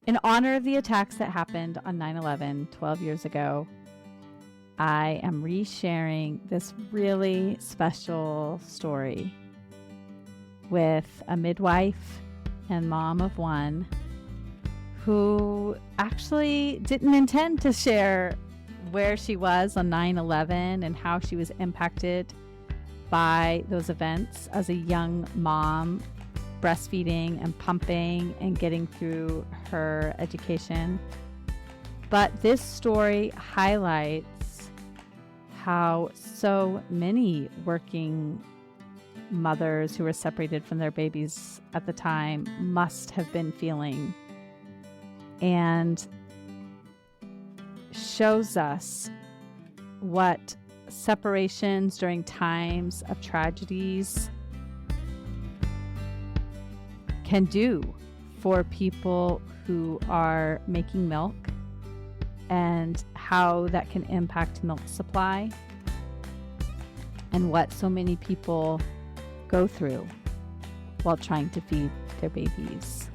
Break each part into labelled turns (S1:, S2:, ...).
S1: In honor of the attacks that happened on 9/11 12 years ago, I am resharing this really special story with a midwife and mom of one who actually didn't intend to share where she was on 9/11 and how she was impacted by those events as a young mom, breastfeeding and pumping and getting through her education. But this story highlights how so many working mothers who were separated from their babies at the time must have been feeling, and shows us what separations during times of tragedies can do for people who are making milk, and how that can impact milk supply and what so many people go through while trying to feed their babies.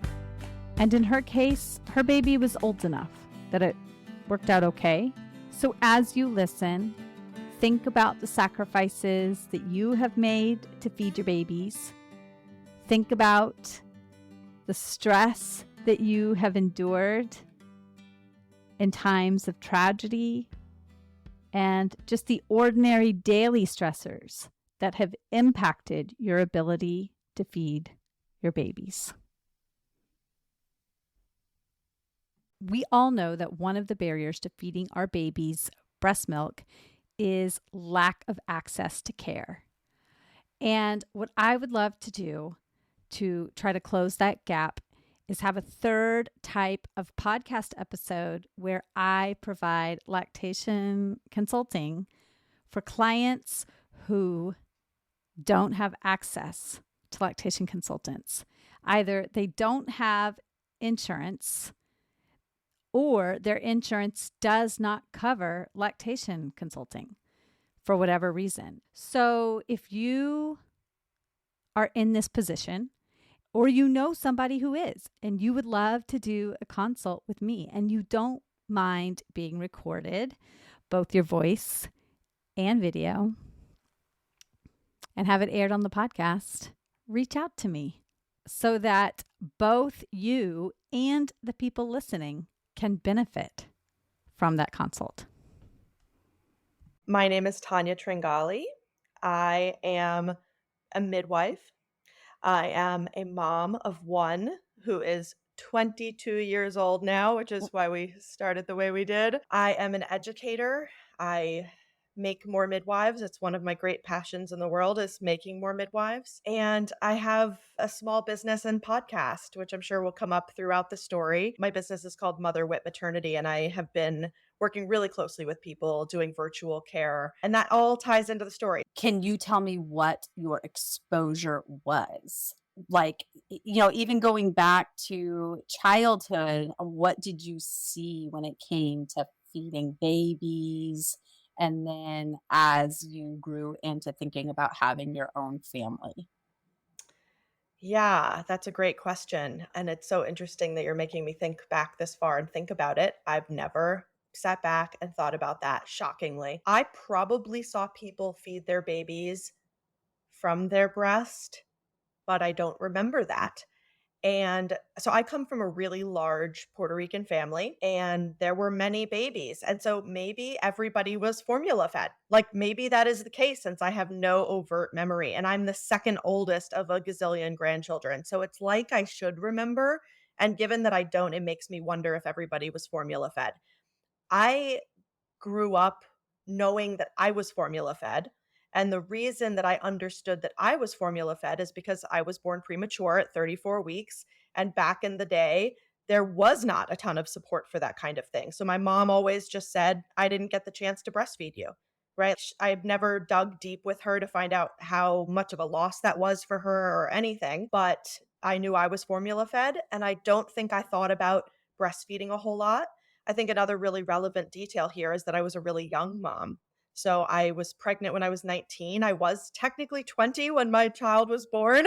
S1: And in her case, her baby was old enough that it worked out okay. So as you listen, think about the sacrifices that you have made to feed your babies. Think about the stress that you have endured in times of tragedy, and just the ordinary daily stressors that have impacted your ability to feed your babies. We all know that one of the barriers to feeding our babies breast milk is lack of access to care. And what I would love to do to try to close that gap is have a third type of podcast episode where I provide lactation consulting for clients who don't have access to lactation consultants. Either they don't have insurance, or their insurance does not cover lactation consulting for whatever reason. So if you are in this position, or you know somebody who is, and you would love to do a consult with me, and you don't mind being recorded, both your voice and video, and have it aired on the podcast, reach out to me so that both you and the people listening can benefit from that consult.
S2: My name is Tanya Tringali. I am a midwife. I am a mom of one who is 22 years old now, which is why we started the way we did. I am an educator. I make more midwives. It's one of my great passions in the world, is making more midwives. And I have a small business and podcast, which I'm sure will come up throughout the story. My business is called Motherwit Maternity, and I have been working really closely with people doing virtual care. And that all ties into the story.
S3: Can you tell me what your exposure was? Like, even going back to childhood, what did you see when it came to feeding babies? And then as you grew into thinking about having your own family?
S2: Yeah, that's a great question. And it's so interesting that you're making me think back this far and think about it. I've never sat back and thought about that, shockingly. I probably saw people feed their babies from their breast, but I don't remember that. And so I come from a really large Puerto Rican family, and there were many babies. And so maybe everybody was formula fed. Like, maybe that is the case, since I have no overt memory. And I'm the second oldest of a gazillion grandchildren. So it's like I should remember. And given that I don't, it makes me wonder if everybody was formula fed. I grew up knowing that I was formula fed. And the reason that I understood that I was formula fed is because I was born premature at 34 weeks. And back in the day, there was not a ton of support for that kind of thing. So my mom always just said, I didn't get the chance to breastfeed you, right? I've never dug deep with her to find out how much of a loss that was for her or anything, but I knew I was formula fed. And I don't think I thought about breastfeeding a whole lot. I think another really relevant detail here is that I was a really young mom. So I was pregnant when I was 19. I was technically 20 when my child was born,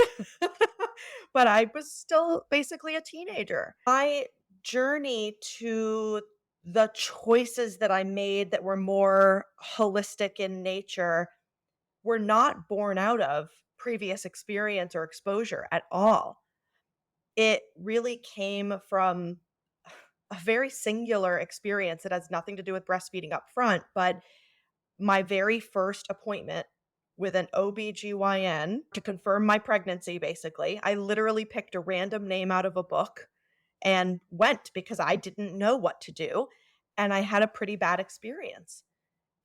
S2: but I was still basically a teenager. My journey to the choices that I made that were more holistic in nature were not born out of previous experience or exposure at all. It really came from a very singular experience that has nothing to do with breastfeeding up front, but my very first appointment with an OBGYN to confirm my pregnancy, basically. I literally picked a random name out of a book and went because I didn't know what to do. And I had a pretty bad experience.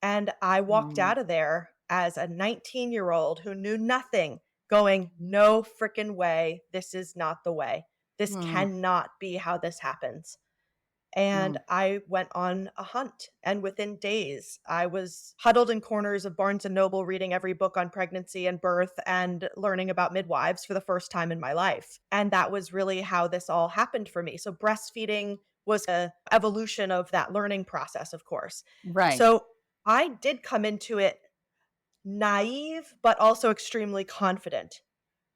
S2: And I walked
S3: Mm,
S2: out of there as a 19-year-old who knew nothing, going, no freaking way. This is not the way. This
S3: mm,
S2: cannot be how this happens. And
S3: mm.
S2: I went on a hunt. And within days, I was huddled in corners of Barnes and Noble reading every book on pregnancy and birth and learning about midwives for the first time in my life. And that was really how this all happened for me. So breastfeeding was a evolution of that learning process, of course.
S3: Right.
S2: So I did come into it naive, but also extremely confident.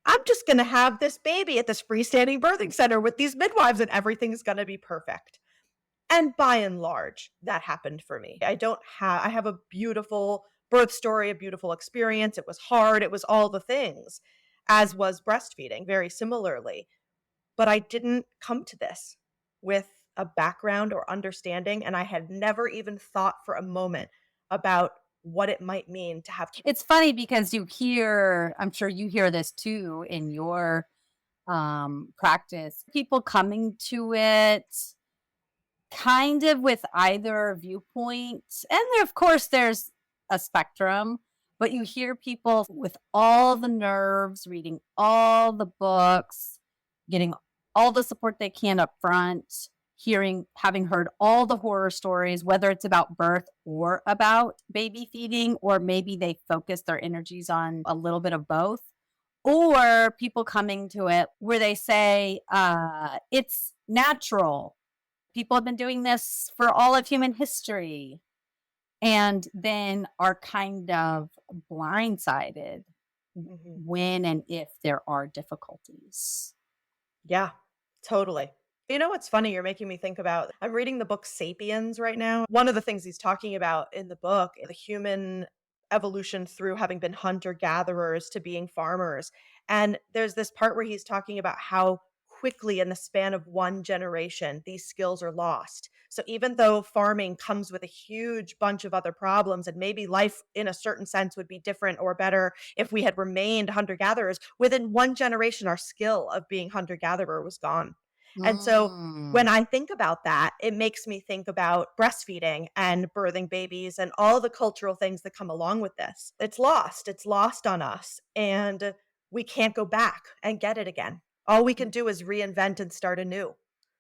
S2: I'm just going to have this baby at this freestanding birthing center with these midwives and everything's going to be perfect. And by and large, that happened for me. I have a beautiful birth story, a beautiful experience. It was hard. It was all the things, as was breastfeeding, very similarly. But I didn't come to this with a background or understanding. And I had never even thought for a moment about what it might mean to have.
S3: It's funny because I'm sure you hear this too in your practice, people coming to it kind of with either viewpoint. And there, of course, there's a spectrum, but you hear people with all the nerves, reading all the books, getting all the support they can up front, having heard all the horror stories, whether it's about birth or about baby feeding, or maybe they focus their energies on a little bit of both. Or people coming to it where they say, it's natural. People have been doing this for all of human history, and then are kind of blindsided
S2: Mhm.
S3: when and if there are difficulties.
S2: Yeah, totally. You know what's funny? You're making me think about I'm reading the book Sapiens right now. One of the things he's talking about in the book, the human evolution through having been hunter gatherers to being farmers. And there's this part where he's talking about how quickly in the span of one generation these skills are lost. So even though farming comes with a huge bunch of other problems and maybe life in a certain sense would be different or better if we had remained hunter gatherers, within one generation, our skill of being hunter gatherer was gone. And so
S3: Mm,
S2: when I think about that, it makes me think about breastfeeding and birthing babies and all the cultural things that come along with this. It's lost. It's lost on us. And we can't go back and get it again. All we can do is reinvent and start anew.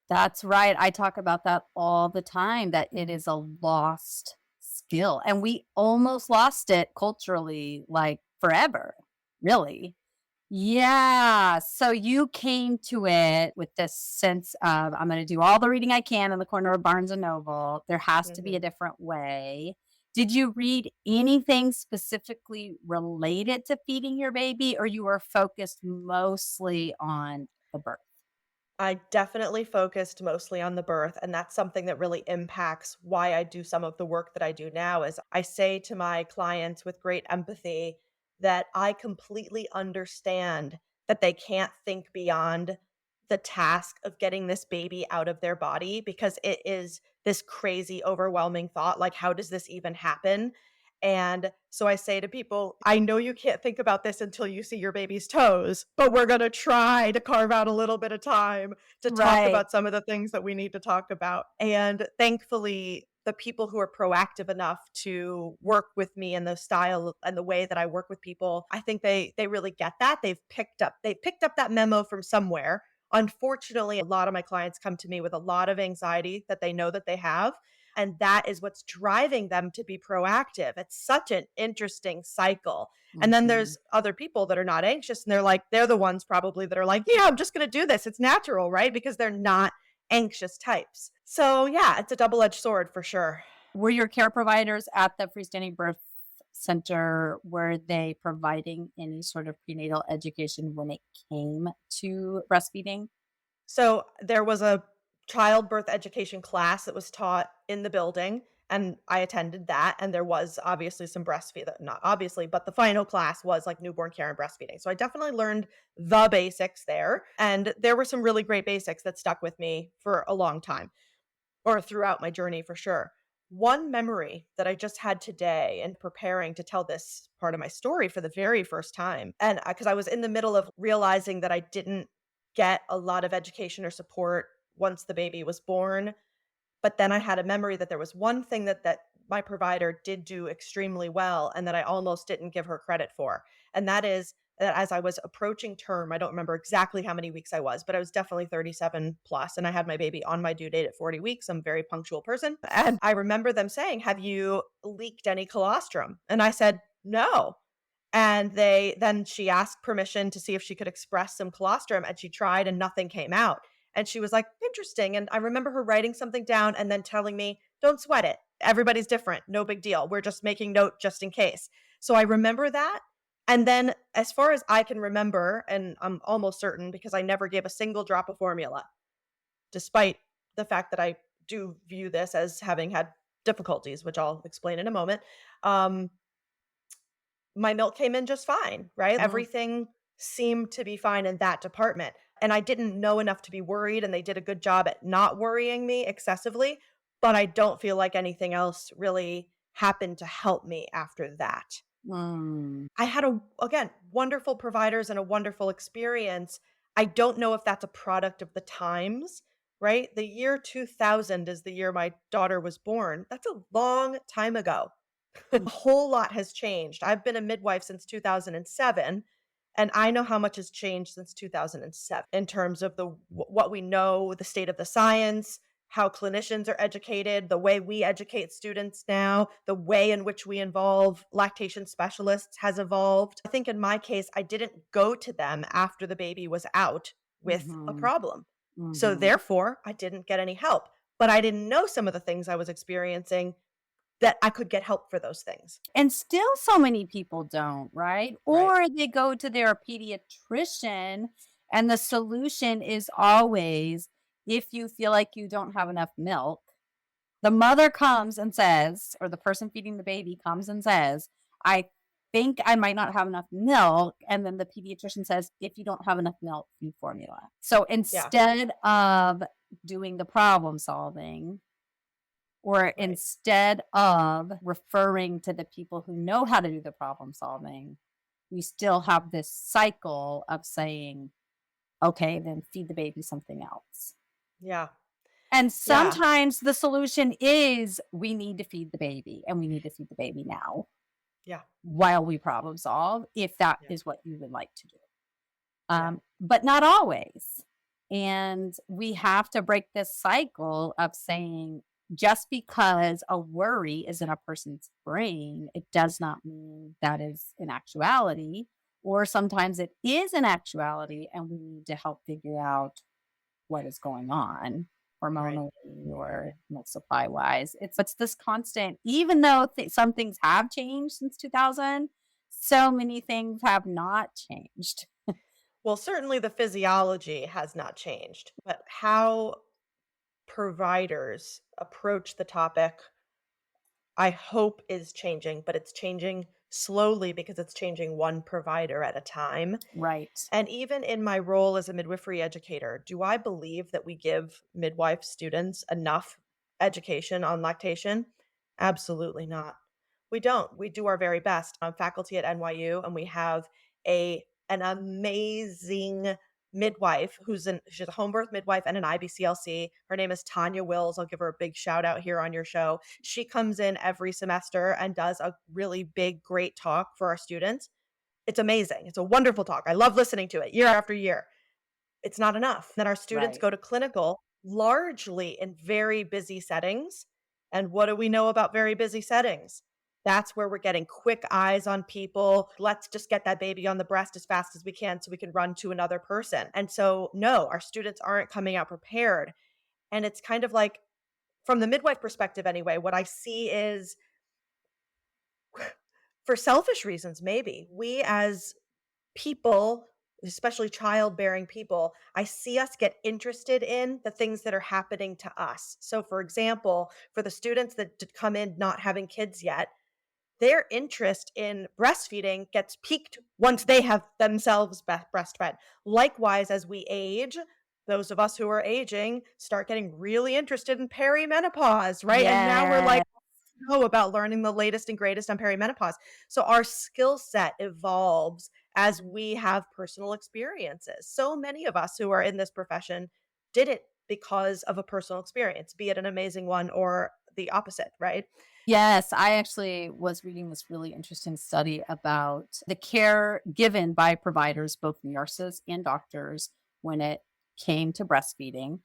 S3: that's right. I talk about that all the time, that it is a lost skill. And we almost lost it culturally, like forever, really. Yeah. So you came to it with this sense of, I'm going to do all the reading I can in the corner of Barnes and Noble. There has to be a
S2: Mhm.
S3: different way. Did you read anything specifically related to feeding your baby, or you were focused mostly on the birth?
S2: I definitely focused mostly on the birth, and that's something that really impacts why I do some of the work that I do now is I say to my clients with great empathy that I completely understand that they can't think beyond the task of getting this baby out of their body because it is this crazy overwhelming thought like how does this even happen? And so I say to people, I know you can't think about this until you see your baby's toes, but we're going to try to carve out a little bit of time to talk
S3: Right.
S2: about some of the things that we need to talk about. And thankfully, the people who are proactive enough to work with me in the style and the way that I work with people, I think they really get that. They picked up that memo from somewhere. Unfortunately, a lot of my clients come to me with a lot of anxiety that they know that they have. And that is what's driving them to be proactive. It's such an interesting cycle. And then
S3: Mhm.
S2: there's other people that are not anxious and they're the ones probably that are like, yeah, I'm just going to do this. It's natural, right? Because they're not anxious types. So, yeah, it's a double-edged sword for sure.
S3: Were your care providers at the freestanding birth center, were they providing any sort of prenatal education when it came to breastfeeding?
S2: So, there was a childbirth education class that was taught in the building, and I attended that, and there was obviously some breastfeeding, not obviously, but the final class was like newborn care and breastfeeding. So I definitely learned the basics there, and there were some really great basics that stuck with me for a long time, or throughout my journey for sure. One memory that I just had today in preparing to tell this part of my story for the very first time, and because I was in the middle of realizing that I didn't get a lot of education or support once the baby was born, but then I had a memory that there was one thing that my provider did do extremely well and that I almost didn't give her credit for. And that is that as I was approaching term, I don't remember exactly how many weeks I was, but I was definitely 37 plus, and I had my baby on my due date at 40 weeks. I'm a very punctual person. And I remember them saying, "Have you leaked any colostrum?" And I said, "No." And she asked permission to see if she could express some colostrum, and she tried and nothing came out. And she was like, "Interesting." And I remember her writing something down and then telling me, "Don't sweat it. Everybody's different. No big deal. We're just making note just in case." So I remember that. And then as far as I can remember, and I'm almost certain because I never gave a single drop of formula, despite the fact that I do view this as having had difficulties, which I'll explain in a moment. My milk came in just fine, right? Everything seemed to be fine in that department. And I didn't know enough to be worried, and they did a good job at not worrying me excessively, but I don't feel like anything else really happened to help me after that. I had again, wonderful providers and a wonderful experience. I don't know if that's a product of the times, right? The year 2000 is the year my daughter was born. That's a long time ago. A whole lot has changed. I've been a midwife since 2007, and I know how much has changed since 2007 in terms of what we know, the state of the science, how clinicians are educated, the way we educate students now, the way in which we involve lactation specialists has evolved. I think in my case, I didn't go to them after the baby was out with a problem. So therefore, I didn't get any help. But I didn't know some of the things I was experiencing that I could get help for those things.
S3: And still so many people don't, right? Or they go to their pediatrician and the solution is always, if you feel like you don't have enough milk, the mother comes and says, or the person feeding the baby comes and says, "I think I might not have enough milk." And then the pediatrician says, "If you don't have enough milk, feed formula." So instead of doing the problem solving, or instead of referring to the people who know how to do the problem solving, we still have this cycle of saying, "Okay, then feed the baby something else."
S2: Yeah.
S3: And sometimes the solution is we need to feed the baby, and we need to feed the baby now.
S2: Yeah.
S3: While we problem solve, if that is what you would like to do. But not always. And we have to break this cycle of saying, just because a worry is in a person's brain, it does not mean that is in actuality. Or sometimes it is in actuality, and we need to help figure out what is going on hormonally or milk supply wise. It's this constant, even though some things have changed since 2000, so many things have not changed.
S2: Well, certainly the physiology has not changed, but how providers approach the topic, I hope is changing, but it's changing slowly because it's changing one provider at a time.
S3: Right.
S2: And even in my role as a midwifery educator, do I believe that we give midwife students enough education on lactation? Absolutely not. We don't. We do our very best. I'm faculty at NYU, and we have an amazing midwife she's a home birth midwife and an IBCLC. Her name is Tanya Wills. I'll give her a big shout out here on your show. She comes in every semester and does a really big, great talk for our students. It's amazing. It's a wonderful talk. I love listening to it year after year. It's not enough. Then our students go to clinical largely in very busy settings. And what do we know about very busy settings? That's where we're getting quick eyes on people. Let's just get that baby on the breast as fast as we can so we can run to another person. And so, no, our students aren't coming out prepared. And it's kind of like, from the midwife perspective anyway, what I see is, for selfish reasons, maybe, we as people especially childbearing people, I see us get interested in the things that are happening to us. So, for example, for the students that come in not having kids yet, their interest in breastfeeding gets piqued once they have themselves breastfed. Likewise, as we age, those of us who are aging start getting really interested in perimenopause, right? And now we're like,
S3: Yeah.
S2: know about learning the latest and greatest on perimenopause. So our skill set evolves as we have personal experiences. So many of us who are in this profession did it because of a personal experience, be it an amazing one or the opposite, right?
S3: Yes, I actually was reading this really interesting study about the care given by providers, both nurses and doctors, when it came to breastfeeding.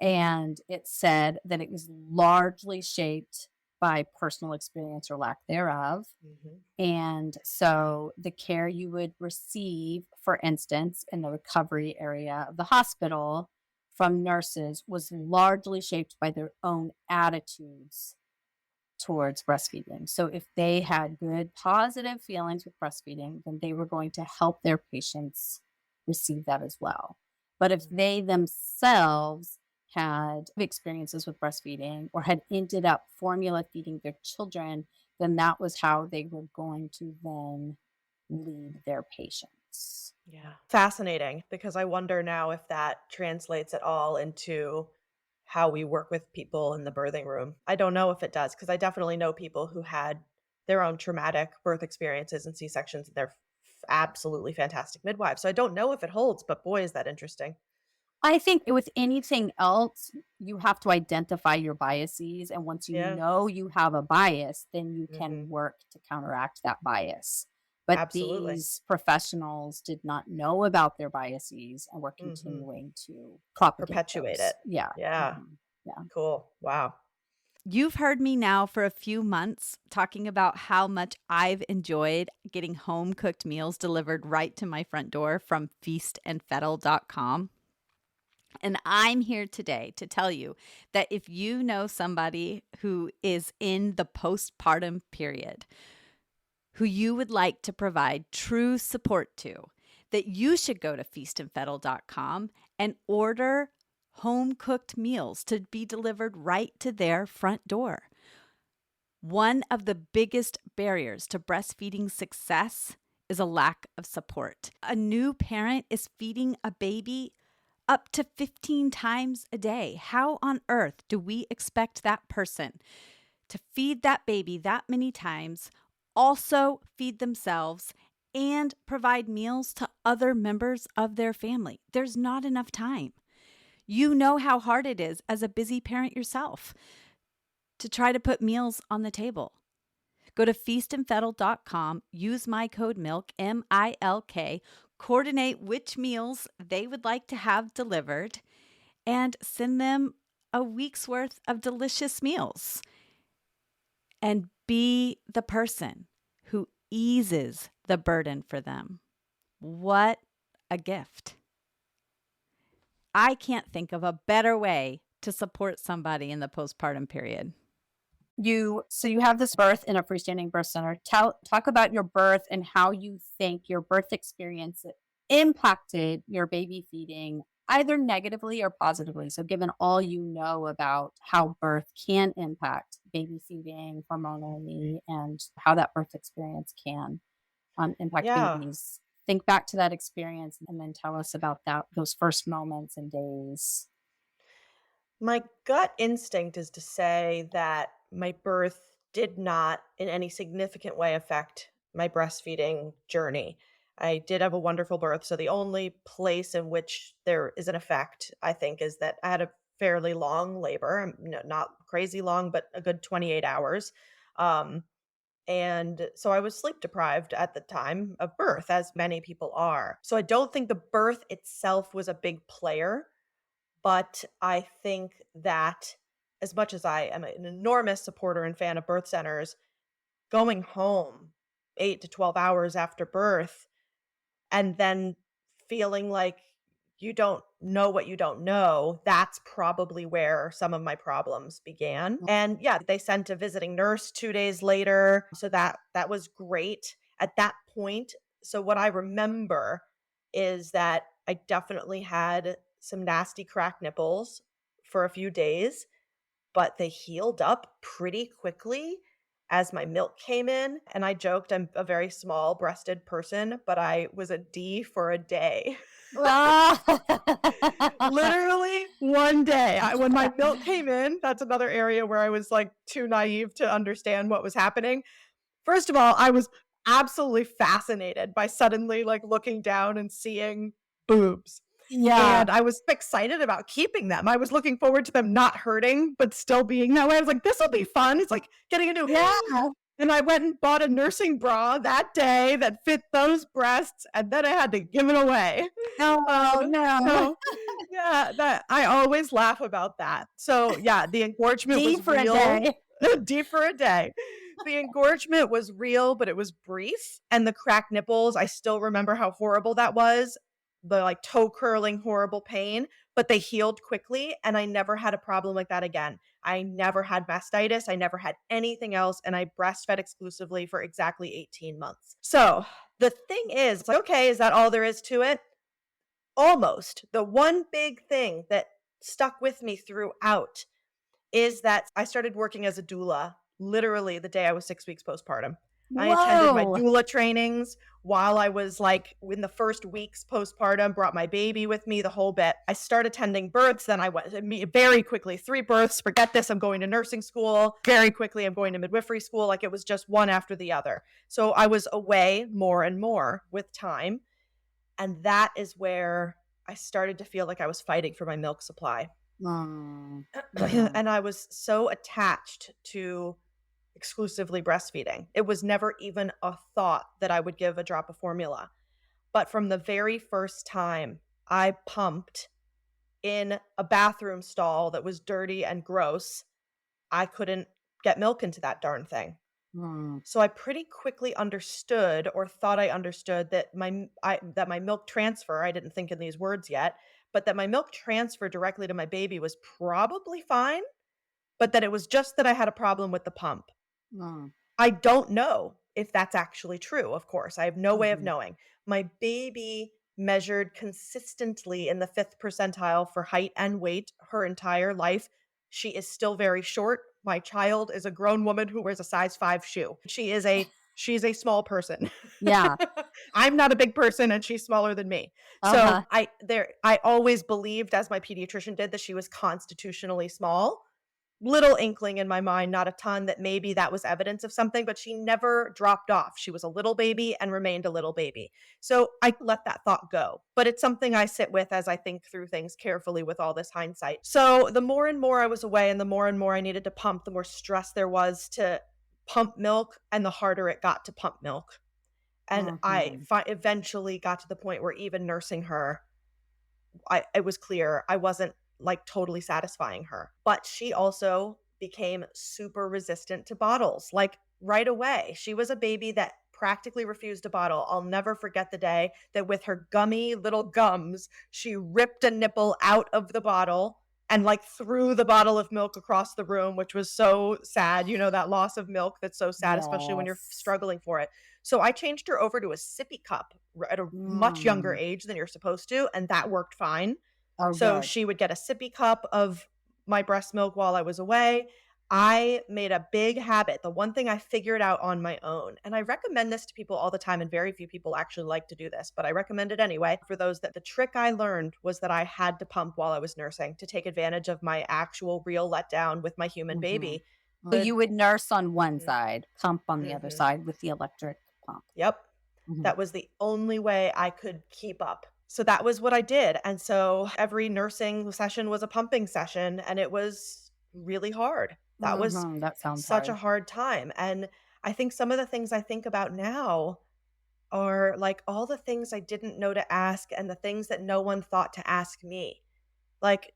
S3: And it said that it was largely shaped by personal experience or lack thereof.
S2: Mhm.
S3: And so the care you would receive, for instance, in the recovery area of the hospital from nurses was largely shaped by their own attitudes towards breastfeeding. So if they had good positive feelings with breastfeeding, then they were going to help their patients receive that as well. But if
S2: Mhm.
S3: they themselves had experiences with breastfeeding or had ended up formula feeding their children, then that was how they were going to then lead their patients.
S2: Yeah. Fascinating, because I wonder now if that translates at all into how we work with people in the birthing room. I don't know if it does, because I definitely know people who had their own traumatic birth experiences and C-sections, and they're absolutely fantastic midwives. So I don't know if it holds, but boy, is that interesting.
S3: I think with anything else, you have to identify your biases. And once you
S2: Yeah.
S3: know you have a bias, then you
S2: Hmm.
S3: can work to counteract that bias. But
S2: Absolutely.
S3: these professionals did not know about their biases and were
S2: Hmm.
S3: continuing to propagate
S2: Perpetuate it.
S3: those. Yeah.
S2: Yeah.
S3: Yeah.
S2: Cool. Wow.
S1: You've heard me now for a few months talking about how much I've enjoyed getting home cooked meals delivered right to my front door from feastandfettle.com. And I'm here today to tell you that if you know somebody who is in the postpartum period, who you would like to provide true support to, that you should go to feastandfettle.com and order home cooked meals to be delivered right to their front door. One of the biggest barriers to breastfeeding success is a lack of support. A new parent is feeding a baby up to 15 times a day. How on earth do we expect that person to feed that baby that many times, also feed themselves, and provide meals to other members of their family? There's not enough time. You know how hard it is as a busy parent yourself to try to put meals on the table. Go to feastandfettle.com, use my code MILK, MILK, coordinate which meals they would like to have delivered, and send them a week's worth of delicious meals. And be the person who eases the burden for them. What a gift. I can't think of a better way to support somebody in the postpartum period.
S3: So you have this birth in a freestanding birth center. Talk about your birth and how you think your birth experience impacted your baby feeding, either negatively or positively. So given all you know about how birth can impact baby feeding hormonally and how that birth experience can impact
S2: Yeah.
S3: babies, think back to that experience and then tell us about those first moments and days.
S2: My gut instinct is to say that my birth did not in any significant way affect my breastfeeding journey. I did have a wonderful birth. So the only place in which there is an effect, I think, is that I had a fairly long labor, not crazy long, but a good 28 hours. Um, and so I was sleep deprived at the time of birth, as many people are. So I don't think the birth itself was a big player, but I think that as much as I am an enormous supporter and fan of birth centers, going home 8 to 12 hours after birth and then feeling like you don't know what you don't know, that's probably where some of my problems began. And yeah, they sent a visiting nurse 2 days later, so that was great at that point. So what I remember is that I definitely had some nasty cracked nipples for a few days, but they healed up pretty quickly as my milk came in. And I joked I'm a very small breasted person, but I was a D for a day. Literally one day. When my milk came in, that's another area where I was like too naive to understand what was happening. First of all, I was absolutely fascinated by suddenly like looking down and seeing boobs.
S3: Yeah.
S2: And I was excited about keeping them. I was looking forward to them not hurting, but still being that way. I was like, this will be fun. It's like getting into
S3: Yeah.
S2: And I went and bought a nursing bra that day that fit those breasts, and then I had to give it away.
S3: Oh, no.
S2: So, yeah, that I always laugh about that. So yeah, the engorgement
S3: D
S2: was
S3: for
S2: real.
S3: a day.
S2: D for a day. The engorgement was real, but it was brief. And the cracked nipples, I still remember how horrible that was. The like toe curling, horrible pain, but they healed quickly. And I never had a problem like that again. I never had mastitis. I never had anything else. And I breastfed exclusively for exactly 18 months. So the thing is, it's like, okay, is that all there is to it? Almost. The one big thing that stuck with me throughout is that I started working as a doula literally the day I was 6 weeks postpartum. I attended my
S3: Whoa.
S2: doula trainings while I was like in the first weeks postpartum, brought my baby with me, the whole bit. I started attending births. Then I went very quickly, 3 births. Forget this. I'm going to nursing school. Very quickly, I'm going to midwifery school. Like it was just one after the other. So I was away more and more with time. And that is where I started to feel like I was fighting for my milk supply.
S3: Mm.
S2: And I was so attached to exclusively breastfeeding. It was never even a thought that I would give a drop of formula. But from the very first time I pumped in a bathroom stall that was dirty and gross, I couldn't get milk into that darn thing. So I pretty quickly understood, or thought I understood, that my milk transfer, I didn't think in these words yet, but that my milk transfer directly to my baby was probably fine, but that it was just that I had a problem with the pump. I don't know if that's actually true, of course. I have no way of knowing. My baby measured consistently in the 5th percentile for height and weight her entire life. She is still very short. My child is a grown woman who wears a size 5 shoe. She's a small person.
S3: Yeah.
S2: I'm not a big person and she's smaller than me. So I always believed, as my pediatrician did, that she was constitutionally small. Little inkling in my mind, not a ton, that maybe that was evidence of something, but she never dropped off. She was a little baby and remained a little baby. So I let that thought go, but it's something I sit with as I think through things carefully with all this hindsight. So the more and more I was away and the more I needed to pump, the more stress there was to pump milk and the harder it got to pump milk. And I eventually got to the point where even nursing her, it was clear I wasn't like totally satisfying her. But she also became super resistant to bottles, like right away. She was a baby that practically refused a bottle. I'll never forget the day that with her gummy little gums, she ripped a nipple out of the bottle and like threw the bottle of milk across the room, which was so sad. You know, that loss of milk that's so sad, especially when you're struggling for it. So I changed her over to a sippy cup at a much younger age than you're supposed to, and that worked fine. So she would get a sippy cup of my breast milk while I was away. I made a big habit. The one thing I figured out on my own, and I recommend this to people all the time, and very few people actually like to do this, but I recommend it anyway. For those that the trick I learned was that I had to pump while I was nursing to take advantage of my actual real letdown with my human baby.
S3: So you would nurse on one side, pump on the other side with the electric pump.
S2: Yep. That was the only way I could keep up. So that was what I did. And so every nursing session was a pumping session, and it was really hard. That was
S3: that sounds
S2: such a hard time. And I think some of the things I think about now are like all the things I didn't know to ask and the things that no one thought to ask me. Like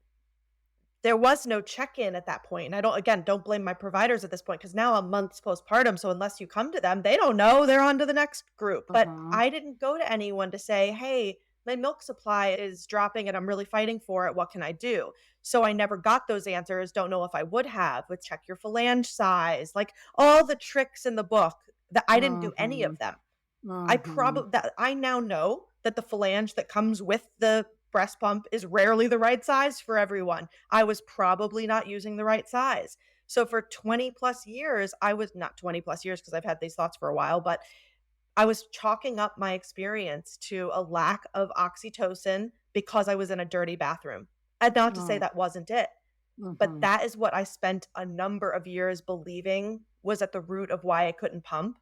S2: there was no check-in at that point. And don't blame my providers at this point, because now I'm months postpartum. So unless you come to them, they don't know. They're on to the next group. But I didn't go to anyone to say, hey, my milk supply is dropping and I'm really fighting for it. What can I do? So I never got those answers. Don't know if I would have. With check your phalange size, like all the tricks in the book that I didn't do any of them. I now know that the flange that comes with the breast pump is rarely the right size for everyone. I was probably not using the right size. So for 20 plus years, I was not 20 plus years because I've had these thoughts for a while, but I was chalking up my experience to a lack of oxytocin because I was in a dirty bathroom. And not to say that wasn't it, but that is what I spent a number of years believing was at the root of why I couldn't pump.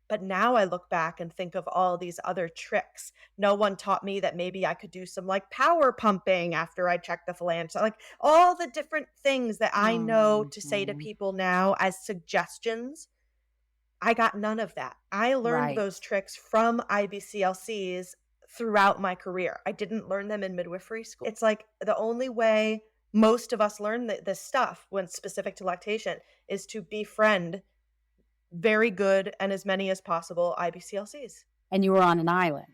S2: But now I look back and think of all these other tricks. No one taught me that maybe I could do some like power pumping after I checked the phalange. So, like all the different things that I know to say to people now as suggestions, I got none of that. I learned those tricks from IBCLCs throughout my career. I didn't learn them in midwifery school. It's like the only way most of us learn this stuff when specific to lactation is to befriend very good and as many as possible IBCLCs.
S3: And you were on an island.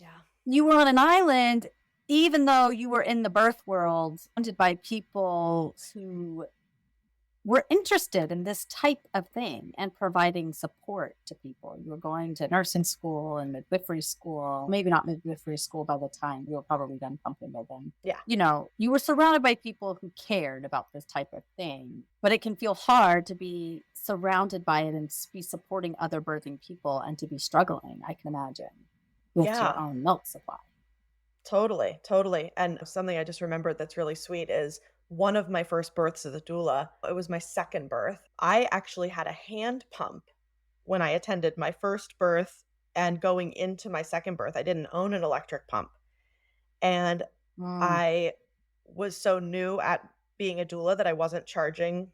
S2: Yeah.
S3: You were on an island, even though you were in the birth world, surrounded by people who were interested in this type of thing and providing support to people. You were going to nursing school and midwifery school, maybe not midwifery school by the time you were probably done pumping by then.
S2: Yeah.
S3: You know, you were surrounded by people who cared about this type of thing, but it can feel hard to be surrounded by it and be supporting other birthing people and to be struggling, I can imagine, with your own milk supply.
S2: Totally. And something I just remembered that's really sweet is one of my first births as a doula, it was my second birth. I actually had a hand pump when I attended my first birth and going into my second birth. I didn't own an electric pump. And I was so new at being a doula that I wasn't charging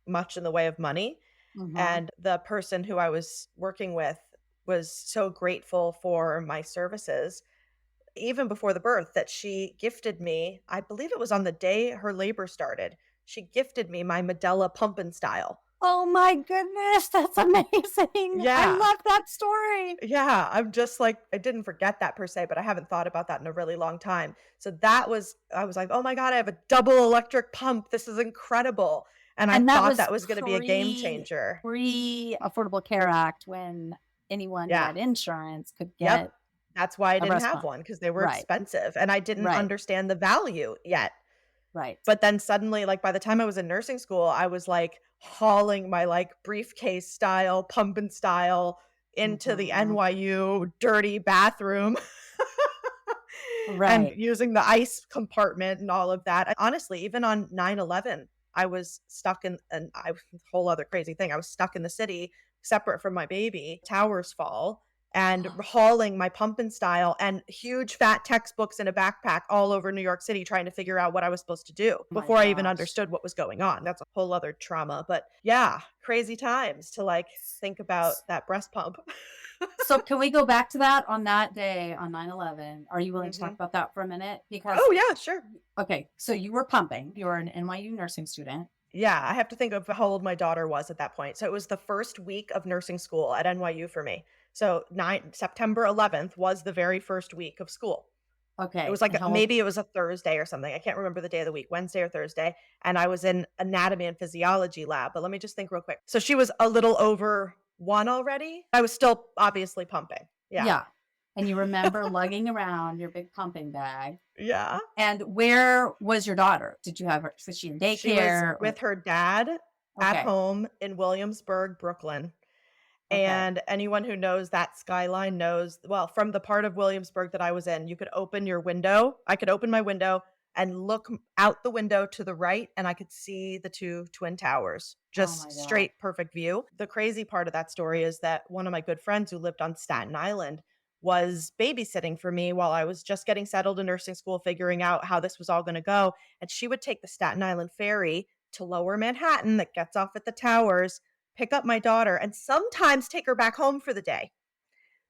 S2: much in the way of money. And the person who I was working with was so grateful for my services even before the birth that she gifted me, I believe it was on the day her labor started, she gifted me my Medela Pumpin' Style.
S3: Oh my goodness, that's amazing.
S2: Yeah.
S3: I love that story.
S2: Yeah, I'm just like, I didn't forget that per se, but I haven't thought about that in a really long time. So I was like, oh my God, I have a double electric pump. This is incredible. And I thought that was going to be a game changer.
S3: Pre-Affordable Care Act, when anyone who had insurance could get
S2: That's why I didn't have one, because they were expensive and I didn't understand the value yet.
S3: Right.
S2: But then suddenly, like by the time I was in nursing school, I was like hauling my like briefcase style, pumping style into the NYU dirty bathroom. And using the ice compartment and all of that. Honestly, even on 9/11, I was stuck in a whole other crazy thing. I was stuck in the city, separate from my baby. Towers fall. And hauling my pumpin' style and huge fat textbooks in a backpack all over New York City trying to figure out what I was supposed to do before I even understood what was going on. That's a whole other trauma. But yeah, crazy times to like think about that breast pump.
S3: So can we go back to that on that day on 9/11? Are you willing to talk about that for a minute? Because
S2: oh yeah, sure.
S3: Okay, so you were pumping. You were an NYU nursing student.
S2: Yeah, I have to think of how old my daughter was at that point. So it was the first week of nursing school at NYU for me. So September 11th was the very first week of school.
S3: Okay.
S2: It was like maybe it was a Thursday or something. I can't remember the day of the week, Wednesday or Thursday. And I was in anatomy and physiology lab. But let me just think real quick. So she was a little over 1 already. I was still obviously pumping. Yeah.
S3: And you remember lugging around your big pumping bag.
S2: Yeah.
S3: And where was your daughter? Did you have her? Was she in daycare?
S2: She was with her dad at home in Williamsburg, Brooklyn. And anyone who knows that skyline knows, well, from the part of Williamsburg that I was in, you could open your window. I could open my window and look out the window to the right, and I could see the two twin towers. Just straight perfect view. The crazy part of that story is that one of my good friends who lived on Staten Island was babysitting for me while I was just getting settled in nursing school, figuring out how this was all going to go. And she would take the Staten Island ferry to Lower Manhattan that gets off at the towers, pick up my daughter, and sometimes take her back home for the day.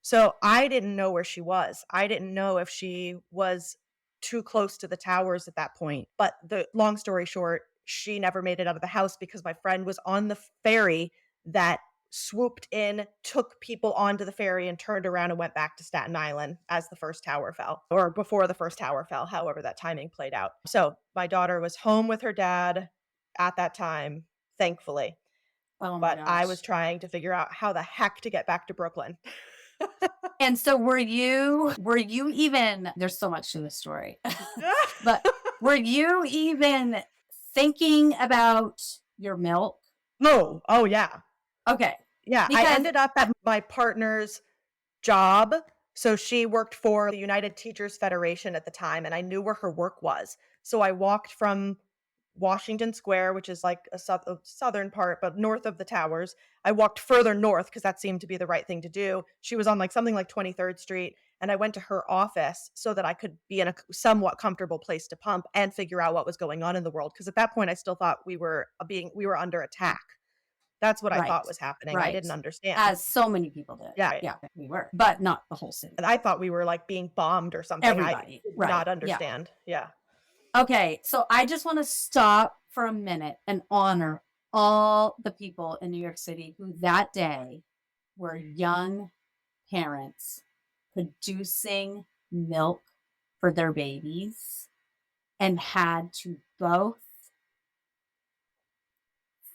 S2: So I didn't know where she was. I didn't know if she was too close to the towers at that point. But the long story short, she never made it out of the house because my friend was on the ferry that swooped in, took people onto the ferry, and turned around and went back to Staten Island as the first tower fell, or before the first tower fell, however that timing played out. So my daughter was home with her dad at that time, thankfully. But I was trying to figure out how the heck to get back to Brooklyn.
S3: And so were you even, there's so much to the story, but were you even thinking about your milk?
S2: No. Oh, yeah.
S3: Okay.
S2: Yeah. I
S3: Because
S2: ended up at my partner's job. So she worked for the United Teachers Federation at the time, and I knew where her work was. So I walked from Washington Square, which is like a southern part, but north of the towers. I walked further north because that seemed to be the right thing to do. She was on like something like 23rd Street, and I went to her office so that I could be in a somewhat comfortable place to pump and figure out what was going on in the world. Because at that point, I still thought we were under attack. That's what I
S3: right,
S2: thought was happening. I
S3: right.
S2: didn't understand.
S3: As so many people did.
S2: Yeah.
S3: Yeah, we were, but not the whole city.
S2: And I thought we were like being bombed or something.
S3: Everybody.
S2: I did
S3: Right.
S2: not
S3: Yeah.
S2: understand. Yeah.
S3: Okay. So I just want to stop for a minute and honor all the people in New York City who that day were young parents producing milk for their babies and had to both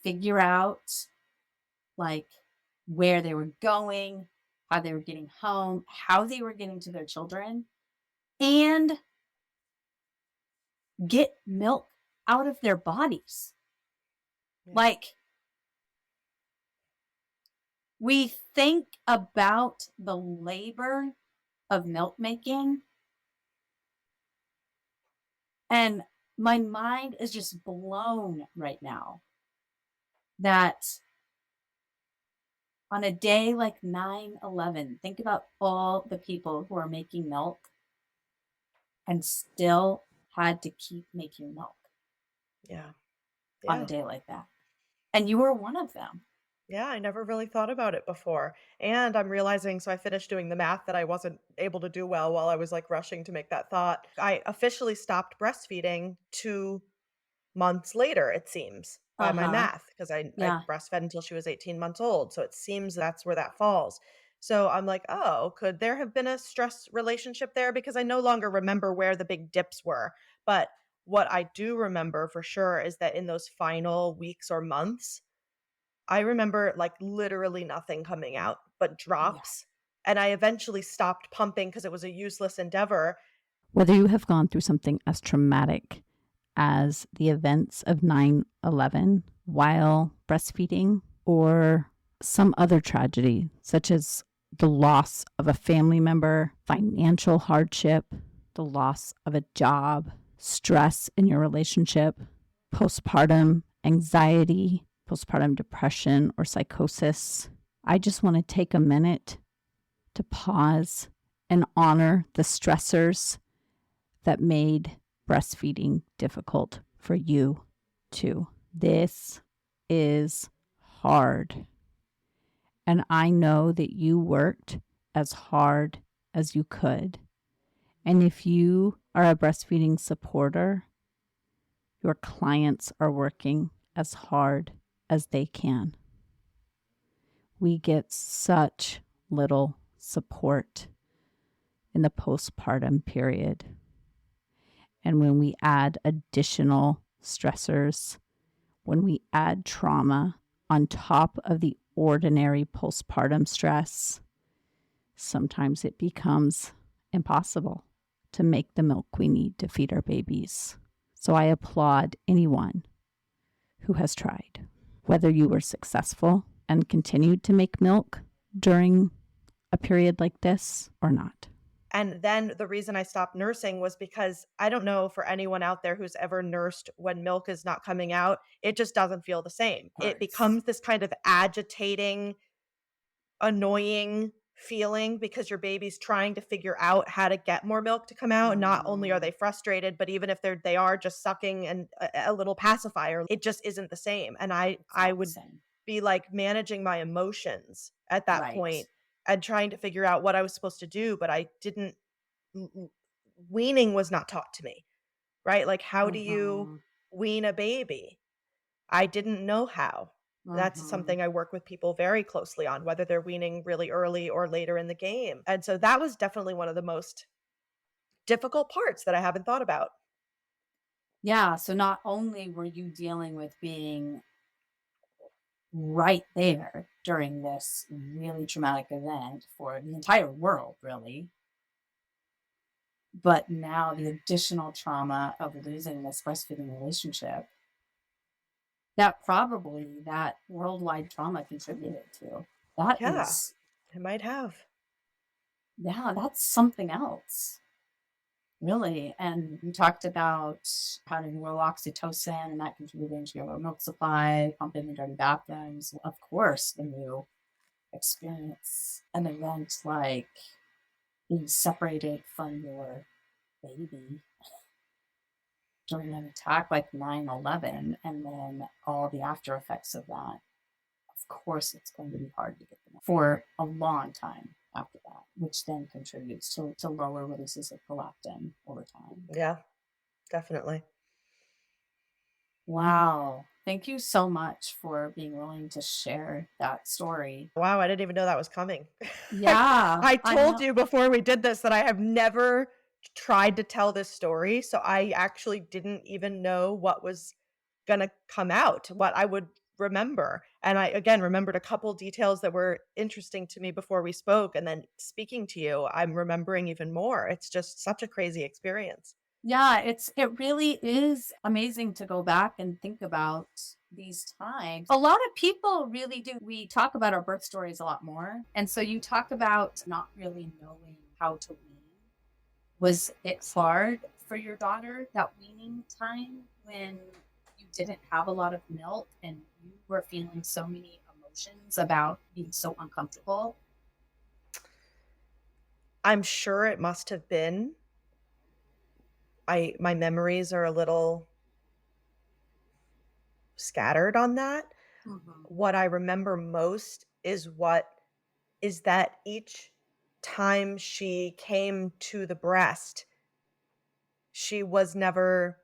S3: figure out like where they were going, how they were getting home, how they were getting to their children, and get milk out of their bodies.
S2: Yeah.
S3: Like, we think about the labor of milk making, and my mind is just blown right now that on a day like 9/11, think about all the people who are making milk and still had to keep making milk
S2: Yeah.
S3: on a day like that. And you were one of them.
S2: Yeah, I never really thought about it before. And I'm realizing, so I finished doing the math that I wasn't able to do well while I was like rushing to make that thought. I officially stopped breastfeeding 2 months later, it seems, by my math, because I
S3: Yeah.
S2: breastfed until she was 18 months old. So it seems that's where that falls. So I'm like, oh, could there have been a stress relationship there? Because I no longer remember where the big dips were. But what I do remember for sure is that in those final weeks or months, I remember like literally nothing coming out but drops. And I eventually stopped pumping because it was a useless endeavor.
S1: Whether you have gone through something as traumatic as the events of 9/11 while breastfeeding, or some other tragedy, such as the loss of a family member, financial hardship, the loss of a job, stress in your relationship, postpartum anxiety, postpartum depression or psychosis, I just want to take a minute to pause and honor the stressors that made breastfeeding difficult for you too. This is hard. And I know that you worked as hard as you could. And if you are a breastfeeding supporter, your clients are working as hard as they can. We get such little support in the postpartum period. And when we add additional stressors, when we add trauma on top of the ordinary postpartum stress, sometimes it becomes impossible to make the milk we need to feed our babies. So I applaud anyone who has tried, whether you were successful and continued to make milk during a period like this or not.
S2: And then the reason I stopped nursing was because I don't know for anyone out there who's ever nursed when milk is not coming out, it just doesn't feel the same. It becomes this kind of agitating, annoying feeling because your baby's trying to figure out how to get more milk to come out. Not only are they frustrated, but even if they are just sucking and a little pacifier, it just isn't the same. And I would be like managing my emotions at that point and trying to figure out what I was supposed to do, but I didn't. Weaning was not taught to me, right? Like, how do you wean a baby? I didn't know how. That's something I work with people very closely on, whether they're weaning really early or later in the game. And so that was definitely one of the most difficult parts that I haven't thought about.
S3: Yeah. So not only were you dealing with being right there during this really traumatic event for the entire world, really. But now the additional trauma of losing this breastfeeding relationship, that worldwide trauma contributed to. That
S2: Yeah,
S3: is,
S2: it might have.
S3: yeah, that's something else, really. And we talked about having low oxytocin and that contributing to your low milk supply, pumping the dirty bathrooms. Of course, when you experience an event like being separated from your baby during an attack like 9/11, and then all the after effects of that, of course it's going to be hard to get them for a long time after that, which then contributes to lower releases of prolactin over time.
S2: Yeah, definitely.
S3: Wow. Thank you so much for being willing to share that story.
S2: Wow, I didn't even know that was coming.
S3: Yeah,
S2: I
S3: I
S2: told
S3: know.
S2: you before we did this that I have never tried to tell this story, so I actually didn't even know what was gonna come out, what I would remember. And I, again, remembered a couple details that were interesting to me before we spoke, and then speaking to you, I'm remembering even more. It's just such a crazy experience.
S3: Yeah, it really is amazing to go back and think about these times. A lot of people really do. We talk about our birth stories a lot more. And so you talk about not really knowing how to wean. Was it hard for your daughter, that weaning time, when you didn't have a lot of milk and you were feeling so many emotions about being so uncomfortable?
S2: I'm sure it must have been. My memories are a little scattered on that.
S3: Mhm.
S2: What I remember most is that each time she came to the breast, she was never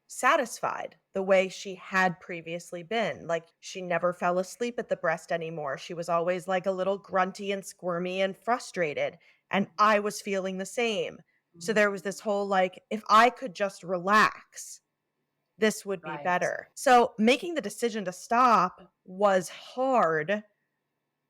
S2: satisfied the way she had previously been. Like, she never fell asleep at the breast anymore. She was always like a little grunty and squirmy and frustrated. And I was feeling the same. So there was this whole like, if I could just relax, this would be
S3: Right.
S2: better. So making the decision to stop was hard,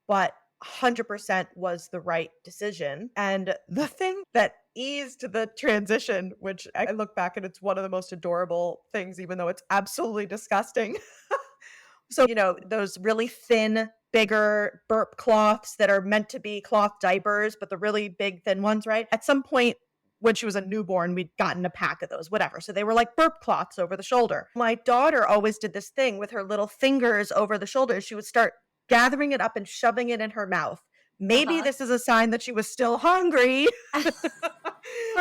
S2: but 100% was the right decision. And the thing that eased the transition, which I look back and it's one of the most adorable things, even though it's absolutely disgusting. So, those really thin, bigger burp cloths that are meant to be cloth diapers, but the really big, thin ones, right? At some point, when she was a newborn, we'd gotten a pack of those, whatever. So they were like burp cloths over the shoulder. My daughter always did this thing with her little fingers over the shoulder. She would start gathering it up and shoving it in her mouth. Maybe
S3: Uh-huh.
S2: this is a sign that she was still hungry.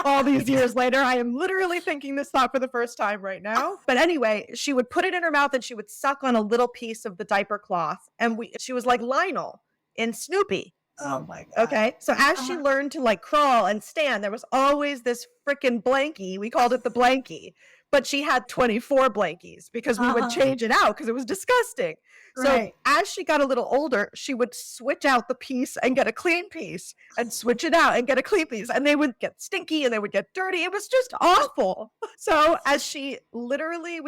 S2: All these years later, I am literally thinking this thought for the first time right now. But anyway, she would put it in her mouth and she would suck on a little piece of the diaper cloth. And she was like Lionel in Snoopy.
S3: Oh my God.
S2: Okay. So as she learned to like crawl and stand, there was always this freaking blankie. We called it the blankie, but she had 24 blankies because we would change it out because it was disgusting. So
S3: Right.
S2: as she got a little older, she would switch out the piece and get a clean piece and switch it out and get a clean piece. And they would get stinky and they would get dirty. It was just awful. So as we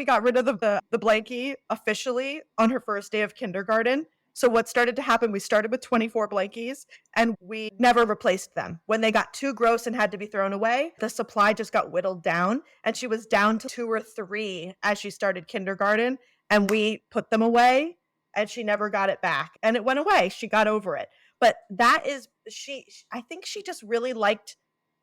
S2: got rid of the blankie officially on her first day of kindergarten. So what started to happen, we started with 24 blankies and we never replaced them. When they got too gross and had to be thrown away, the supply just got whittled down and she was down to 2 or 3 as she started kindergarten, and we put them away and she never got it back. And it went away. She got over it. But I think she just really liked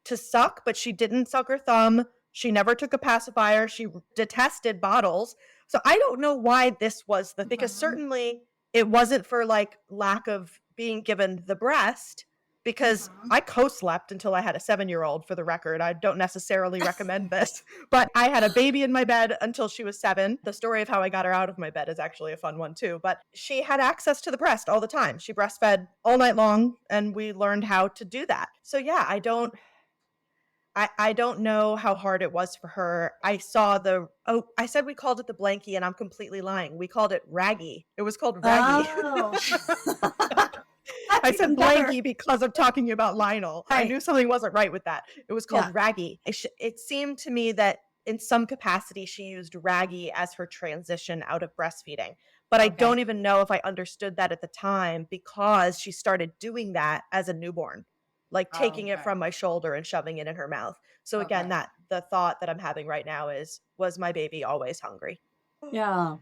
S2: to suck, but she didn't suck her thumb. She never took a pacifier. She detested bottles. So I don't know why this was because certainly it wasn't for like lack of being given the breast, because I co-slept until I had a 7-year-old, for the record. I don't necessarily recommend this, but I had a baby in my bed until she was 7. The story of how I got her out of my bed is actually a fun one too, but she had access to the breast all the time. She breastfed all night long and we learned how to do that. So yeah, I don't know how hard it was for her. I said we called it the blankie and I'm completely lying. We called it raggy. It was called raggy.
S3: Oh.
S2: I said blankie because of talking about Lionel. I
S3: Right.
S2: knew something wasn't right with that. It was called
S3: Yeah.
S2: raggy. It seemed to me that in some capacity, she used Raggy as her transition out of breastfeeding. But I
S3: Okay.
S2: don't even know if I understood that at the time, because she started doing that as a newborn, like taking it
S3: Okay.
S2: from my shoulder and shoving it in her mouth. So again,
S3: Okay.
S2: that the thought that I'm having right now is, was my baby always hungry?
S3: Yeah.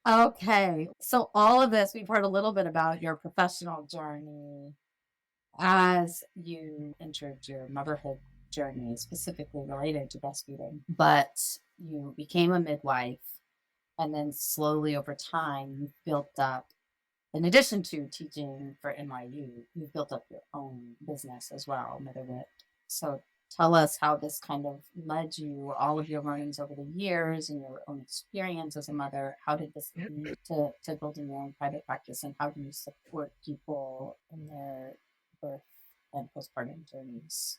S3: Okay. So all of this, we've heard a little bit about your professional journey as you entered your motherhood journey, specifically related to breastfeeding. But you became a midwife, and then slowly over time, you've built up, in addition to teaching for NYU, you've built up your own business as well, Motherwit. So tell us how this kind of led you, all of your learnings over the years and your own experience as a mother. How did this lead to building your own private practice, and how do you support people in their birth and postpartum journeys?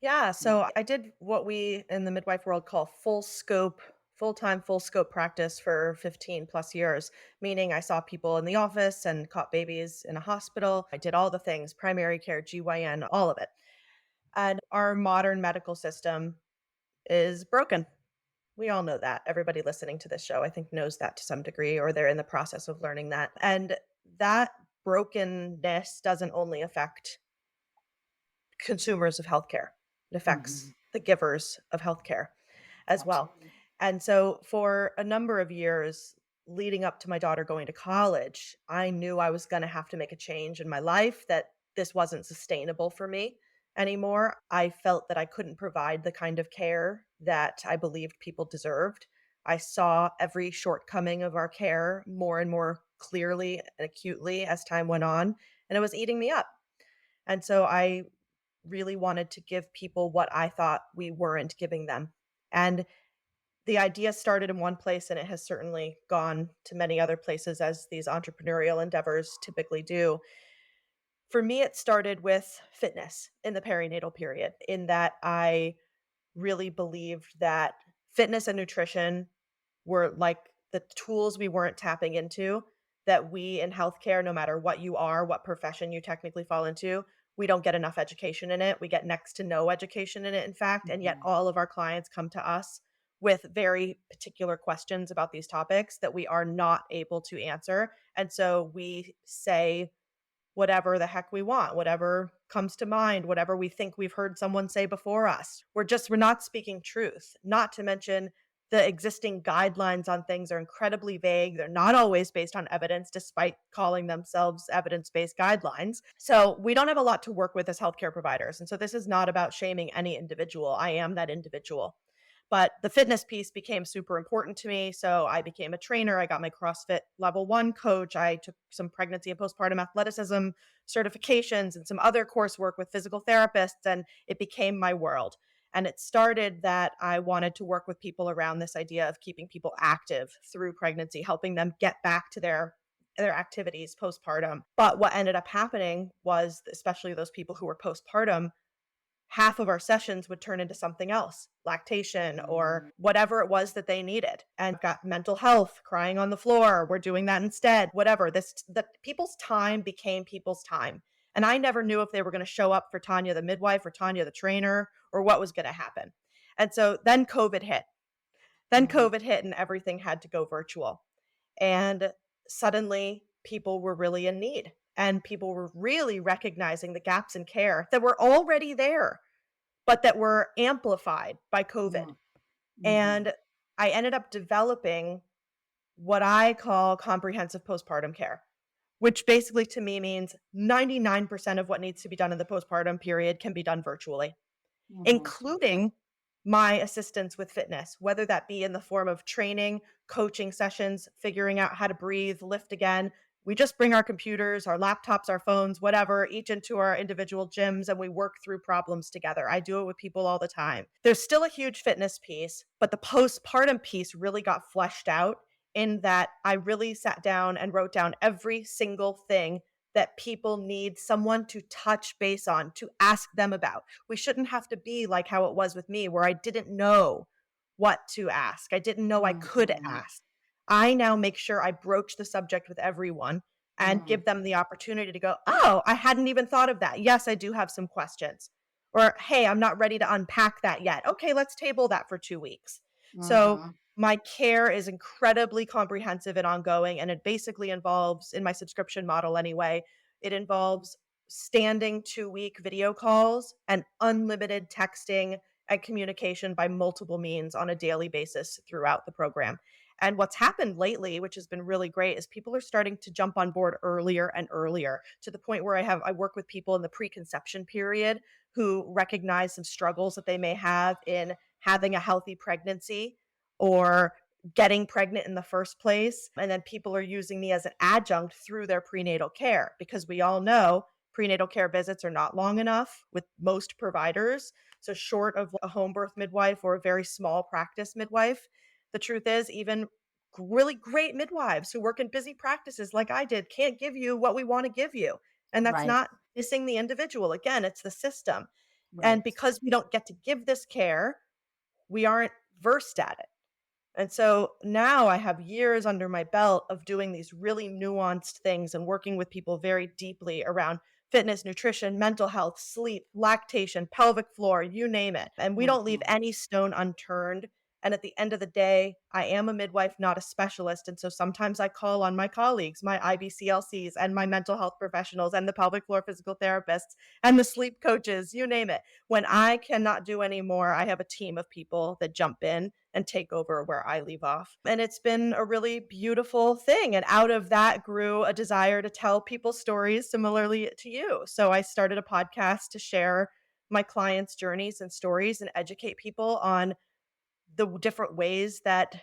S2: Yeah, so I did what we in the midwife world call full scope, full time, full scope practice for 15 plus years, meaning I saw people in the office and caught babies in a hospital. I did all the things, primary care, GYN, all of it. And our modern medical system is broken. We all know that. Everybody listening to this show, I think, knows that to some degree, or they're in the process of learning that. And that brokenness doesn't only affect consumers of healthcare, it
S3: Mm-hmm.
S2: affects the givers of healthcare as well.
S3: Absolutely.
S2: And so for a number of years leading up to my daughter going to college, I knew I was going to have to make a change in my life, that this wasn't sustainable for me anymore. I felt that I couldn't provide the kind of care that I believed people deserved. I saw every shortcoming of our care more and more clearly and acutely as time went on, and it was eating me up. And so I really wanted to give people what I thought we weren't giving them. And the idea started in one place, and it has certainly gone to many other places, as these entrepreneurial endeavors typically do. For me, it started with fitness in the perinatal period, in that I really believed that fitness and nutrition were like the tools we weren't tapping into, that we in healthcare, no matter what you are, what profession you technically fall into, we don't get enough education in it. We get next to no education in it, in fact. And yet
S3: Mm-hmm.
S2: all of our clients come to us with very particular questions about these topics that we are not able to answer. And so we say whatever the heck we want, whatever comes to mind, whatever we think we've heard someone say before us. We're not speaking truth. Not to mention, the existing guidelines on things are incredibly vague. They're not always based on evidence, despite calling themselves evidence-based guidelines. So we don't have a lot to work with as healthcare providers. And so this is not about shaming any individual. I am that individual. But the fitness piece became super important to me. So I became a trainer. I got my CrossFit level 1 coach. I took some pregnancy and postpartum athleticism certifications and some other coursework with physical therapists. And it became my world. And it started that I wanted to work with people around this idea of keeping people active through pregnancy, helping them get back to their activities postpartum. But what ended up happening was, especially those people who were postpartum, half of our sessions would turn into something else, lactation or whatever it was that they needed. And got mental health, crying on the floor, we're doing that instead, whatever. The people's time became people's time. And I never knew if they were going to show up for Tanya the midwife or Tanya the trainer, or what was going to happen. And so then COVID hit.
S3: Mm-hmm.
S2: And everything had to go virtual. And suddenly people were really in need, and people were really recognizing the gaps in care that were already there, but that were amplified by COVID.
S3: Mm-hmm.
S2: And I ended up developing what I call comprehensive postpartum care, which basically to me means 99% of what needs to be done in the postpartum period can be done virtually,
S3: Mm-hmm.
S2: including my assistance with fitness, whether that be in the form of training, coaching sessions, figuring out how to breathe, lift again. We just bring our computers, our laptops, our phones, whatever, each into our individual gyms, and we work through problems together. I do it with people all the time. There's still a huge fitness piece, but the postpartum piece really got fleshed out, in that I really sat down and wrote down every single thing that people need someone to touch base on, to ask them about. We shouldn't have to be like how it was with me, where I didn't know what to ask. I didn't know I could
S3: Mm-hmm.
S2: ask. I now make sure I broach the subject with everyone and
S3: Mm-hmm.
S2: give them the opportunity to go, oh, I hadn't even thought of that. Yes, I do have some questions. Or, hey, I'm not ready to unpack that yet. Okay, let's table that for 2 weeks. So my care is incredibly comprehensive and ongoing, and it basically involves, in my subscription model anyway, it involves standing 2-week video calls and unlimited texting and communication by multiple means on a daily basis throughout the program. And what's happened lately, which has been really great, is people are starting to jump on board earlier and earlier, to the point where I work with people in the preconception period who recognize some struggles that they may have in having a healthy pregnancy or getting pregnant in the first place. And then people are using me as an adjunct through their prenatal care, because we all know prenatal care visits are not long enough with most providers. So short of a home birth midwife or a very small practice midwife, the truth is, even really great midwives who work in busy practices like I did can't give you what we want to give you. And that's
S3: Right.
S2: not dissing the individual. Again, it's the system. And
S3: Right.
S2: because we don't get to give this care, we aren't versed at it. And so now I have years under my belt of doing these really nuanced things and working with people very deeply around fitness, nutrition, mental health, sleep, lactation, pelvic floor, you name it. And we don't leave
S3: Mhm.
S2: any stone unturned. And at the end of the day, I am a midwife, not a specialist. And so sometimes I call on my colleagues, my IBCLCs, and my mental health professionals, and the pelvic floor physical therapists, and the sleep coaches, you name it. When I cannot do any more, I have a team of people that jump in and take over where I leave off. And it's been a really beautiful thing. And out of that grew a desire to tell people stories similarly to you. So I started a podcast to share my clients' journeys and stories and educate people on the different ways that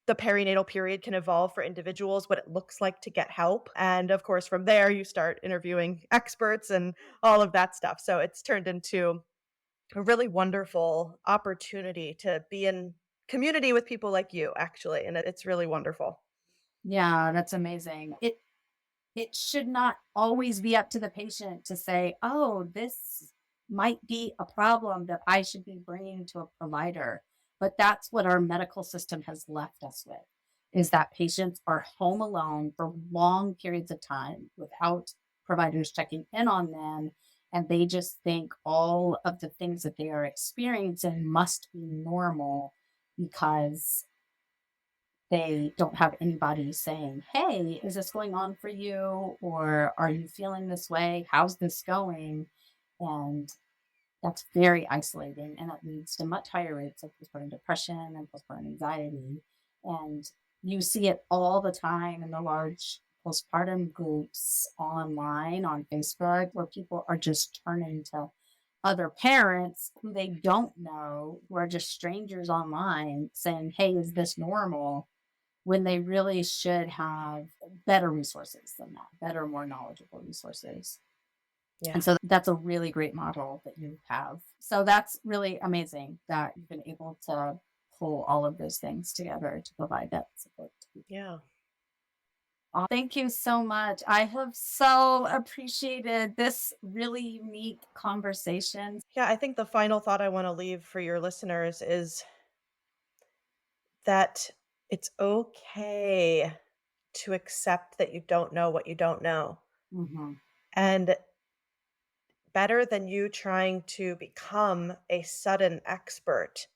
S2: the perinatal period can evolve for individuals, what it looks like to get help. And of course, from there, you start interviewing experts and all of that stuff. So it's turned into a really wonderful opportunity to be in community with people like you, actually. And it's really wonderful.
S3: Yeah, that's amazing. It should not always be up to the patient to say, "Oh, this might be a problem that I should be bringing to a provider." But that's what our medical system has left us with, is that patients are home alone for long periods of time without providers checking in on them. And they just think all of the things that they are experiencing must be normal because they don't have anybody saying, "Hey, is this going on for you? Or are you feeling this way? How's this going?" And that's very isolating. And it leads to much higher rates of postpartum depression and postpartum anxiety. And you see it all the time in the large postpartum groups online on Facebook, where people are just turning to other parents who they don't know, who are just strangers online, saying, "Hey, is this normal?" when they really should have better resources than that, better, more knowledgeable resources.
S2: Yeah.
S3: And so that's a really great model that you have. So that's really amazing that you've been able to pull all of those things together to provide that support to people.
S2: Yeah.
S3: Thank you so much. I have so appreciated this really unique conversation.
S2: Yeah. I think the final thought I want to leave for your listeners is that it's okay to accept that you don't know what you don't know.
S3: Mhm.
S2: And better than you trying to become a sudden expert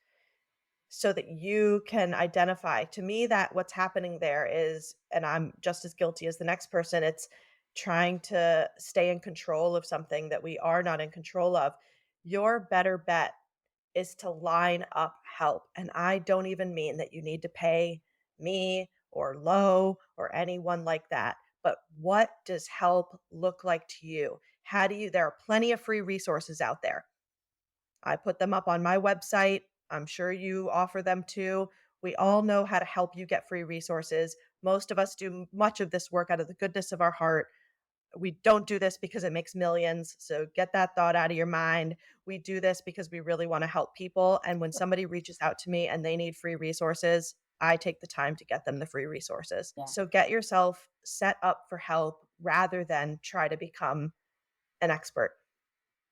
S2: so that you can identify. To me, that what's happening there is, and I'm just as guilty as the next person, it's trying to stay in control of something that we are not in control of. Your better bet is to line up help. And I don't even mean that you need to pay me or Low or anyone like that. But what does help look like to you? How do you, there are plenty of free resources out there. I put them up on my website. I'm sure you offer them too. We all know how to help you get free resources. Most of us do much of this work out of the goodness of our heart. We don't do this because it makes millions. So get that thought out of your mind. We do this because we really want to help people. And when somebody reaches out to me and they need free resources, I take the time to get them the free resources.
S3: Yeah.
S2: So get yourself set up for help rather than try to become an expert.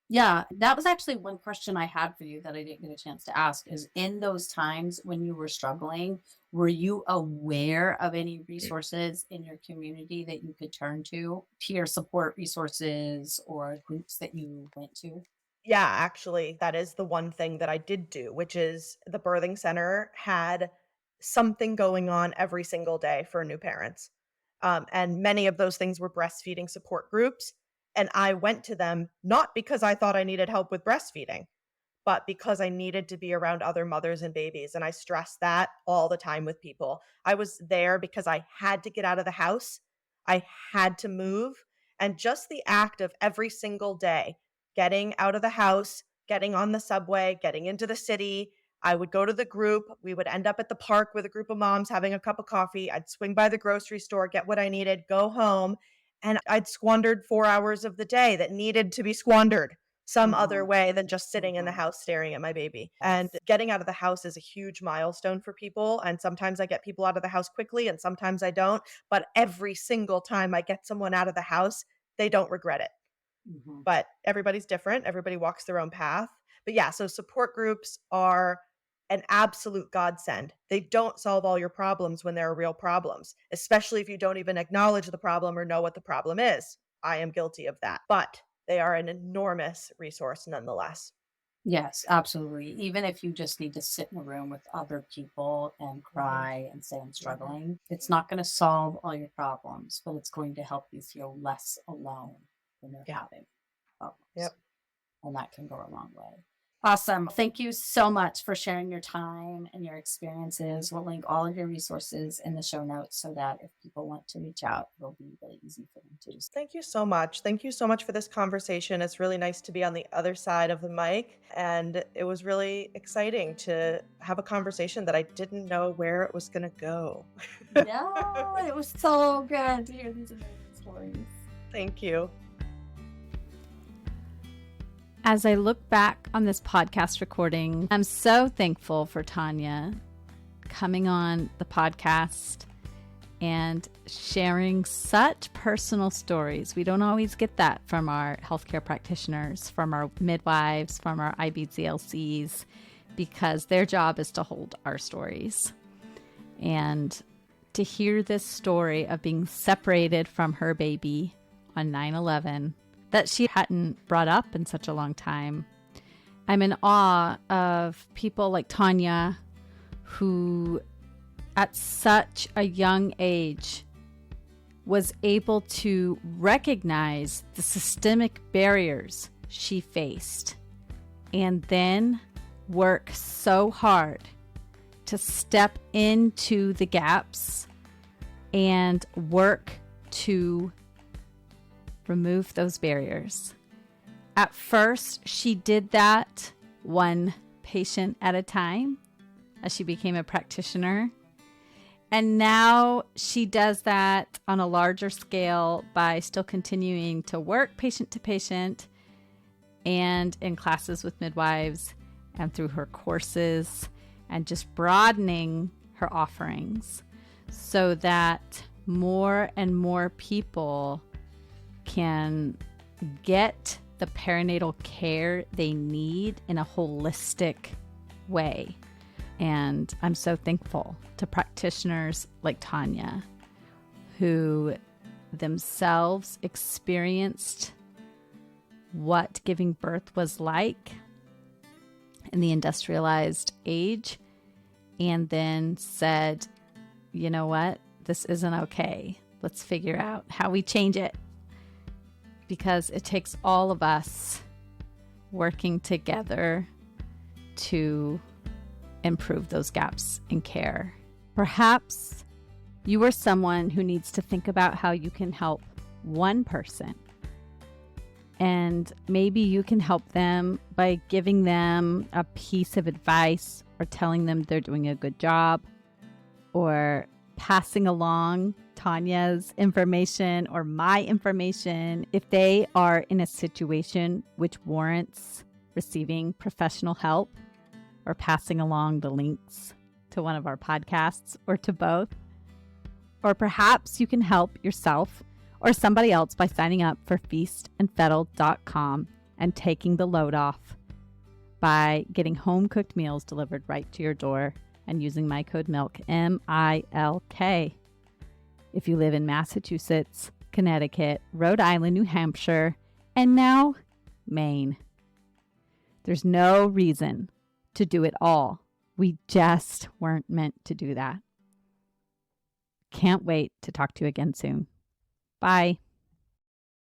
S3: Yeah, that was actually one question I had for you that I didn't get a chance to ask is, in those times when you were struggling, were you aware of any resources in your community that you could turn to, peer support resources or groups that you went to?
S2: Yeah, actually, that is the one thing that I did do, which is the birthing center had something going on every single day for new parents. And many of those things were breastfeeding support groups. And I went to them not because I thought I needed help with breastfeeding, but because I needed to be around other mothers and babies. And I stress that all the time with people. I was there because I had to get out of the house, I had to move. And just the act of every single day getting out of the house, getting on the subway, getting into the city. I would go to the group. We would end up at the park with a group of moms having a cup of coffee. I'd swing by the grocery store, get what I needed, go home. And I'd squandered 4 hours of the day that needed to be squandered some other
S3: Mhm.
S2: way than just sitting in the
S3: Mhm.
S2: house staring at my baby. And
S3: Yes.
S2: getting out of the house is a huge milestone for people. And sometimes I get people out of the house quickly and sometimes I don't. But every single time I get someone out of the house, they don't regret it.
S3: Mhm.
S2: But everybody's different. Everybody walks their own path. But yeah, so support groups are an absolute godsend. They don't solve all your problems when there are real problems, especially if you don't even acknowledge the problem or know what the problem is. I am guilty of that. But they are an enormous resource nonetheless.
S3: Yes, absolutely. Even if you just need to sit in a room with other people and
S2: Mhm,
S3: cry and say, I'm
S2: mhm.
S3: struggling, it's not going to solve all your problems, but it's going to help you feel less alone when you're
S2: Yeah.
S3: having problems.
S2: Yep.
S3: And that can go a long way. Awesome. Thank you so much for sharing your time and your experiences. We'll link all of your resources in the show notes so that if people want to reach out, it'll be really easy for them to just.
S2: Thank you so much. Thank you so much for this conversation. It's really nice to be on the other side of the mic. And it was really exciting to have a conversation that I didn't know where it was going to go.
S3: No, it was so good to hear these amazing stories.
S2: Thank you.
S1: As I look back on this podcast recording, I'm so thankful for Tanya coming on the podcast and sharing such personal stories. We don't always get that from our healthcare practitioners, from our midwives, from our IBCLCs, because their job is to hold our stories. And to hear this story of being separated from her baby on 9/11 that she hadn't brought up in such a long time. I'm in awe of people like Tanya, who at such a young age was able to recognize the systemic barriers she faced and then work so hard to step into the gaps and work to remove those barriers. At first, she did that one patient at a time as she became a practitioner. And now she does that on a larger scale by still continuing to work patient to patient and in classes with midwives and through her courses and just broadening her offerings so that more and more people can get the perinatal care they need in a holistic way. And I'm so thankful to practitioners like Tanya, who themselves experienced what giving birth was like in the industrialized age, and then said, you know what, this isn't okay. Let's figure out how we change it. Because it takes all of us working together to improve those gaps in care. Perhaps you are someone who needs to think about how you can help one person. And maybe you can help them by giving them a piece of advice or telling them they're doing a good job or passing along Tanya's information or my information if they are in a situation which warrants receiving professional help, or passing along the links to one of our podcasts or to both. Or perhaps you can help yourself or somebody else by signing up for feastandfettle.com and taking the load off by getting home cooked meals delivered right to your door and using my code MILK, MILK. If you live in Massachusetts, Connecticut, Rhode Island, New Hampshire, and now Maine. There's no reason to do it all. We just weren't meant to do that. Can't wait to talk to you again soon. Bye.